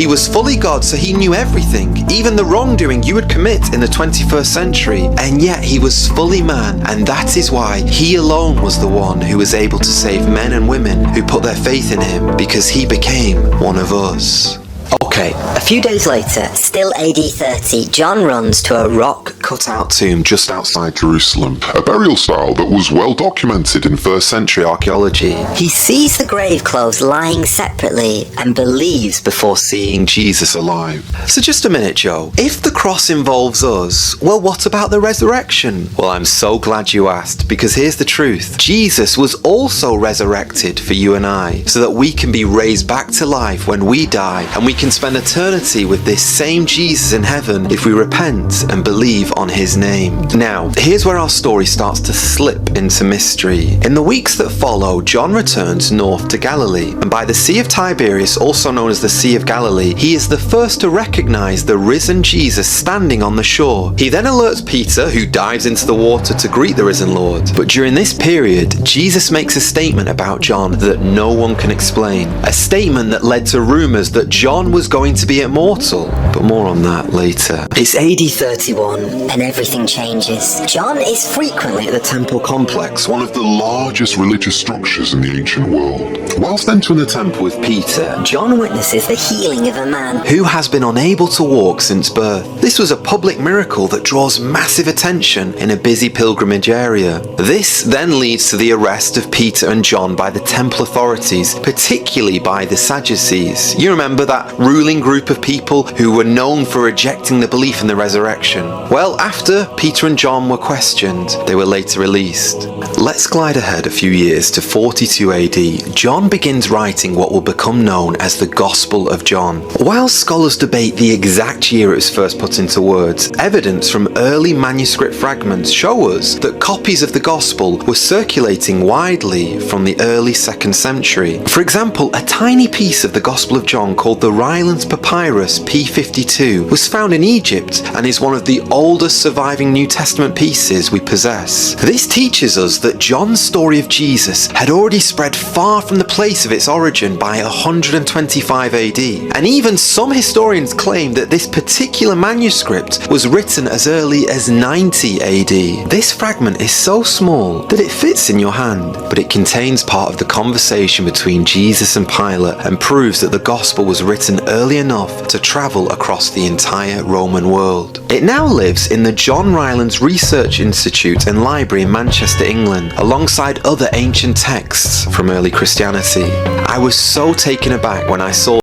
He was fully God, so he knew everything, even the wrongdoing you would commit in the 21st century, and yet he was fully man, and that is why he alone was the one who was able to save men and women who put their faith in him, because he became one of us. Okay. A few days later, still AD 30, John runs to a rock Cut-out tomb just outside Jerusalem, a burial style that was well documented in first century archaeology. He sees the grave clothes lying separately and believes before seeing Jesus alive. So just a minute, Joe. If the cross involves us, well, what about the resurrection? Well, I'm so glad you asked, because here's the truth. Jesus was also resurrected for you and I, so that we can be raised back to life when we die, and we can spend eternity with this same Jesus in heaven if we repent and believe on his name. Now, here's where our story starts to slip into mystery. In the weeks that follow, John returns north to Galilee, and by the Sea of Tiberias, also known as the Sea of Galilee, he is the first to recognize the risen Jesus standing on the shore. He then alerts Peter, who dives into the water to greet the risen Lord. But during this period, Jesus makes a statement about John that no one can explain. A statement that led to rumors that John was going to be immortal, but more on that later. It's AD 31 and everything changes. John is frequently at the temple complex, one of the largest religious structures in the ancient world. Whilst entering the temple with Peter, John witnesses the healing of a man who has been unable to walk since birth. This was a public miracle that draws massive attention in a busy pilgrimage area. This then leads to the arrest of Peter and John by the temple authorities, particularly by the Sadducees. You remember that ruling group of people who were known for rejecting the belief in the resurrection? Well, after Peter and John were questioned, they were later released. Let's glide ahead a few years to 42 AD. John begins writing what will become known as the Gospel of John. While scholars debate the exact year it was first put into words, evidence from early manuscript fragments show us that copies of the Gospel were circulating widely from the early 2nd century. For example, a tiny piece of the Gospel of John called the Rylands Papyrus P52 was found in Egypt and is one of the oldest surviving New Testament pieces we possess. This teaches us that John's story of Jesus had already spread far from the place of its origin by 125 AD, and even some historians claim that this particular manuscript was written as early as 90 AD. This fragment is so small that it fits in your hand, but it contains part of the conversation between Jesus and Pilate and proves that the Gospel was written early enough to travel across the entire Roman world. It now lives in the John Rylands Research Institute and Library in Manchester, England, alongside other ancient texts from early Christianity. I was so taken aback when I saw